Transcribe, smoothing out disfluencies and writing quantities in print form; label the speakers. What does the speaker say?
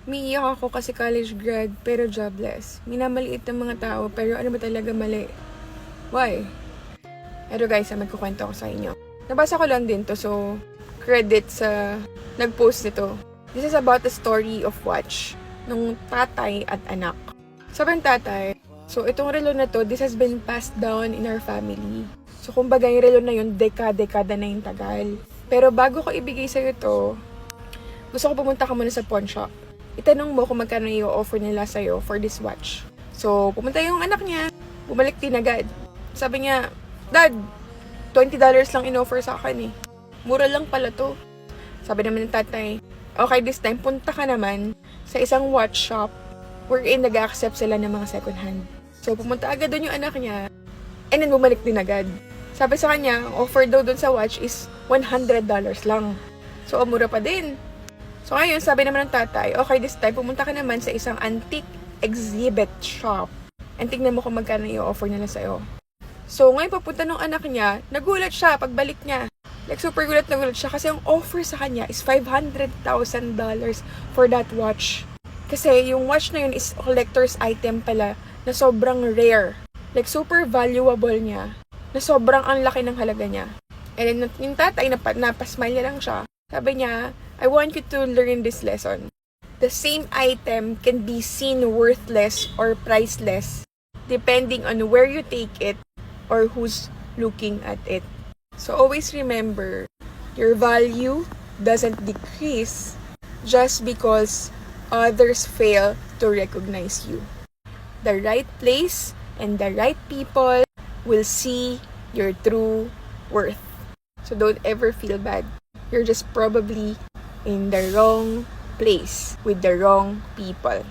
Speaker 1: Umiiyak ako kasi college grad pero jobless. Minamaliit ng mga tao pero ano ba talaga mali? Why? Pero guys, magkukwento ako sa inyo. Nabasa ko lang din to, so credit sa nag-post nito. This is about the story of Watch nung tatay at anak. Sabi ng tatay, so itong relo na to, this has been passed down in our family. So kumbaga yung relo na yun, dekada na yung tagal. Pero bago ko ibigay sa'yo to, gusto ko pumunta ka muna sa pawn shop. Itanong mo kung magkano i-offer nila sa'yo for this watch. So, pumunta yung anak niya, bumalik din agad. Sabi niya, Dad, $20 lang in-offer sa akin eh. Mura lang pala to. Sabi naman ng tatay, okay, this time, punta ka naman sa isang watch shop wherein nag-accept sila ng mga second hand. So, pumunta agad doon yung anak niya, and then bumalik din agad. Sabi sa kanya, offer daw doon sa watch is $100 lang. So, mura pa din. So, ngayon, sabi naman ng tatay, okay, this time, pumunta ka naman sa isang antique exhibit shop. And tingnan mo kung magkano i-offer nila sa'yo. So, ngayon, papunta ng anak niya, nagulat siya pagbalik niya. Like, super gulat na gulat siya kasi ang offer sa kanya is $500,000 for that watch. Kasi yung watch na yun is collector's item pala na sobrang rare. Like, super valuable niya. Na sobrang ang laki ng halaga niya. And then, yung tatay, napasmile niya lang siya. Sabi niya, I want you to learn this lesson. The same item can be seen worthless or priceless depending on where you take it or who's looking at it. So always remember, your value doesn't decrease just because others fail to recognize you. The right place and the right people will see your true worth. So don't ever feel bad. You're just probably in the wrong place with the wrong people.